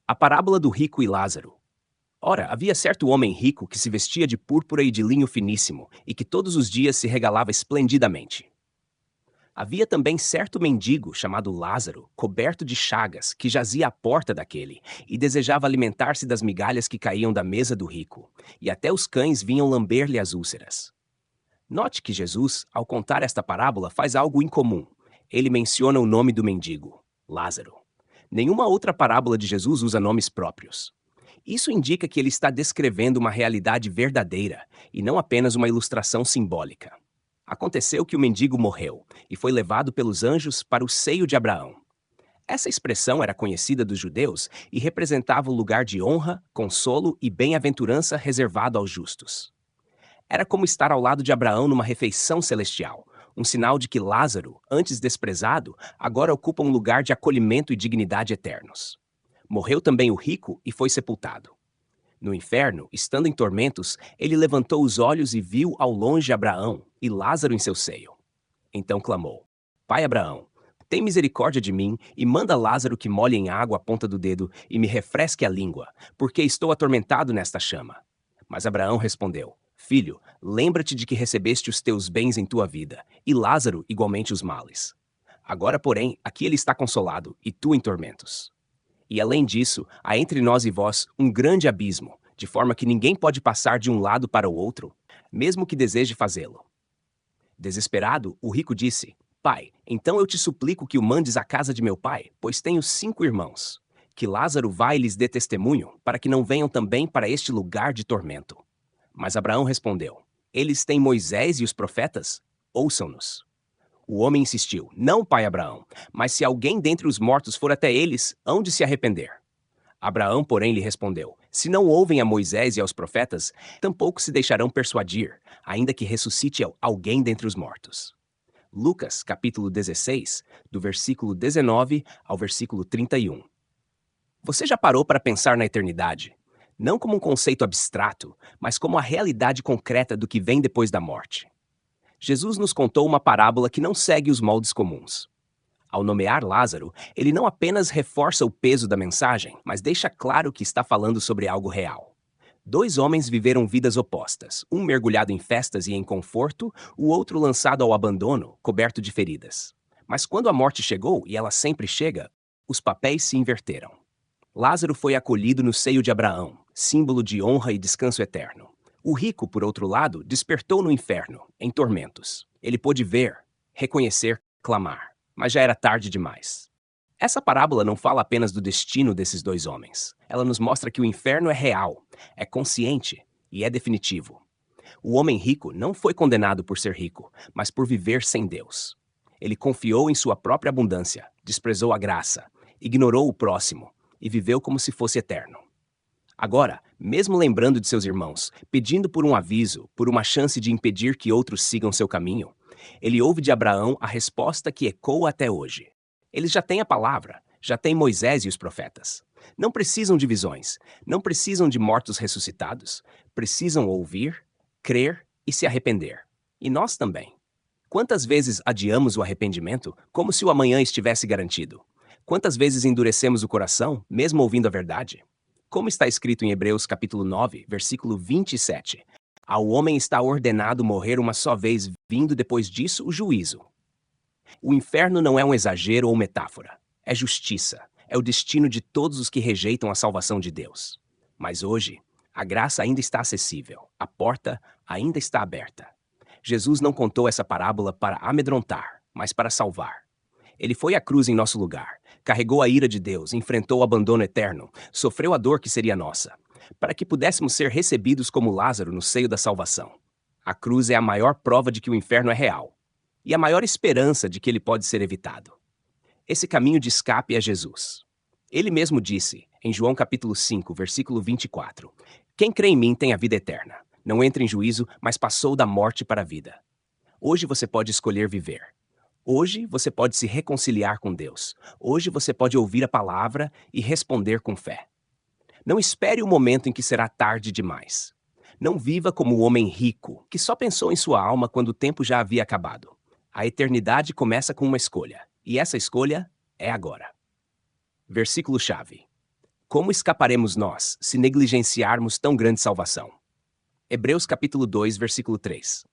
A parábola do rico e Lázaro. Ora, havia certo homem rico que se vestia de púrpura e de linho finíssimo, e que todos os dias se regalava esplendidamente. Havia também certo mendigo chamado Lázaro, coberto de chagas, que jazia à porta daquele, e desejava alimentar-se das migalhas que caíam da mesa do rico, e até os cães vinham lamber-lhe as úlceras. Note que Jesus, ao contar esta parábola, faz algo incomum. Ele menciona o nome do mendigo, Lázaro. Nenhuma outra parábola de Jesus usa nomes próprios. Isso indica que ele está descrevendo uma realidade verdadeira e não apenas uma ilustração simbólica. Aconteceu que o mendigo morreu e foi levado pelos anjos para o seio de Abraão. Essa expressão era conhecida dos judeus e representava o lugar de honra, consolo e bem-aventurança reservado aos justos. Era como estar ao lado de Abraão numa refeição celestial, um sinal de que Lázaro, antes desprezado, agora ocupa um lugar de acolhimento e dignidade eternos. Morreu também o rico e foi sepultado. No inferno, estando em tormentos, ele levantou os olhos e viu ao longe Abraão e Lázaro em seu seio. Então clamou: Pai Abraão, tem misericórdia de mim e manda Lázaro que molhe em água a ponta do dedo e me refresque a língua, porque estou atormentado nesta chama. Mas Abraão respondeu: Filho, lembra-te de que recebeste os teus bens em tua vida, e Lázaro igualmente os males. Agora, porém, aqui ele está consolado, e tu em tormentos. E além disso, há entre nós e vós um grande abismo, de forma que ninguém pode passar de um lado para o outro, mesmo que deseje fazê-lo. Desesperado, o rico disse: Pai, então eu te suplico que o mandes à casa de meu pai, pois tenho 5 irmãos. Que Lázaro vá e lhes dê testemunho, para que não venham também para este lugar de tormento. Mas Abraão respondeu: Eles têm Moisés e os profetas? Ouçam-nos. O homem insistiu: Não, pai Abraão, mas se alguém dentre os mortos for até eles, hão de se arrepender. Abraão, porém, lhe respondeu: Se não ouvem a Moisés e aos profetas, tampouco se deixarão persuadir, ainda que ressuscite alguém dentre os mortos. Lucas, capítulo 16, do versículo 19 ao versículo 31. Você já parou para pensar na eternidade? Não como um conceito abstrato, mas como a realidade concreta do que vem depois da morte. Jesus nos contou uma parábola que não segue os moldes comuns. Ao nomear Lázaro, ele não apenas reforça o peso da mensagem, mas deixa claro que está falando sobre algo real. 2 homens viveram vidas opostas, um mergulhado em festas e em conforto, o outro lançado ao abandono, coberto de feridas. Mas quando a morte chegou, e ela sempre chega, os papéis se inverteram. Lázaro foi acolhido no seio de Abraão, símbolo de honra e descanso eterno. O rico, por outro lado, despertou no inferno, em tormentos. Ele pôde ver, reconhecer, clamar, mas já era tarde demais. Essa parábola não fala apenas do destino desses 2 homens. Ela nos mostra que o inferno é real, é consciente e é definitivo. O homem rico não foi condenado por ser rico, mas por viver sem Deus. Ele confiou em sua própria abundância, desprezou a graça, ignorou o próximo e viveu como se fosse eterno. Agora, mesmo lembrando de seus irmãos, pedindo por um aviso, por uma chance de impedir que outros sigam seu caminho, ele ouve de Abraão a resposta que ecoa até hoje. Eles já têm a palavra, já têm Moisés e os profetas. Não precisam de visões, não precisam de mortos ressuscitados. Precisam ouvir, crer e se arrepender. E nós também. Quantas vezes adiamos o arrependimento como se o amanhã estivesse garantido? Quantas vezes endurecemos o coração, mesmo ouvindo a verdade? Como está escrito em Hebreus capítulo 9, versículo 27, ao homem está ordenado morrer uma só vez, vindo depois disso o juízo. O inferno não é um exagero ou metáfora. É justiça. É o destino de todos os que rejeitam a salvação de Deus. Mas hoje, a graça ainda está acessível. A porta ainda está aberta. Jesus não contou essa parábola para amedrontar, mas para salvar. Ele foi à cruz em nosso lugar, carregou a ira de Deus, enfrentou o abandono eterno, sofreu a dor que seria nossa, para que pudéssemos ser recebidos como Lázaro no seio da salvação. A cruz é a maior prova de que o inferno é real, e a maior esperança de que ele pode ser evitado. Esse caminho de escape é Jesus. Ele mesmo disse, em João capítulo 5, versículo 24, Quem crê em mim tem a vida eterna. Não entra em juízo, mas passou da morte para a vida. Hoje você pode escolher viver. Hoje você pode se reconciliar com Deus. Hoje você pode ouvir a palavra e responder com fé. Não espere o momento em que será tarde demais. Não viva como o homem rico, que só pensou em sua alma quando o tempo já havia acabado. A eternidade começa com uma escolha, e essa escolha é agora. Versículo-chave. como escaparemos nós, se negligenciarmos tão grande salvação? Hebreus capítulo 2, versículo 3.